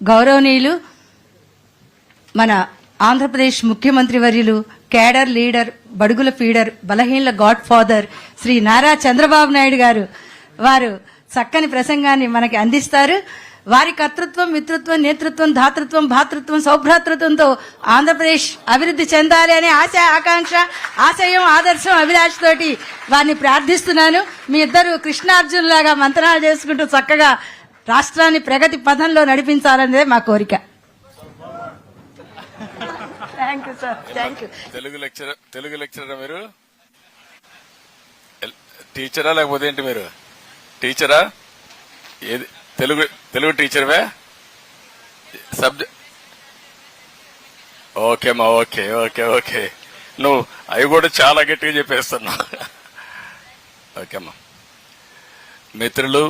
గౌరవనీయులు మన ఆంధ్రప్రదేశ్ ముఖ్యమంత్రి వర్యులు, కేడర్ లీడర్, బడుగుల feeder, బలహీనల God father Shri Nara Chandrababu Naidu గారు వారు చక్కని ప్రసంగాన్ని మనకి అందిస్తారు. వారి కర్తృత్వం, మిత్రత్వం, నేతృత్వం, ధాతృత్వం, భాతృత్వం, సౌభ్రాతృత్వంతో ఆంధ్రప్రదేశ్ అభివృద్ధి చెందాలి అనే ఆశ, ఆకాంక్ష, ఆశయం, ఆదర్శం, అభిలాష తోటి వారిని ప్రార్థిస్తున్నాను. మీ ఇద్దరు కృష్ణార్జునులాగా మంతనాలు చేసుకుంటూ చక్కగా రాష్ట్రాన్ని ప్రగతి పథంలో నడిపించాలనేదే మా కోరిక. Thank you sir. Thank you. Telugu లెక్చరరా మీరు? టీచరా లేకపోతే ఏంటి మీరు? టీచరా? ఏది తెలుగు టీచర్వే? సబ్జెక్ట్ ఓకేమ్మా. ఓకే ఓకే ఓకే నువ్వు అవి కూడా చాలా గట్టిగా చెప్పేస్తున్నావు. ఓకేమ్మా. మిత్రులు,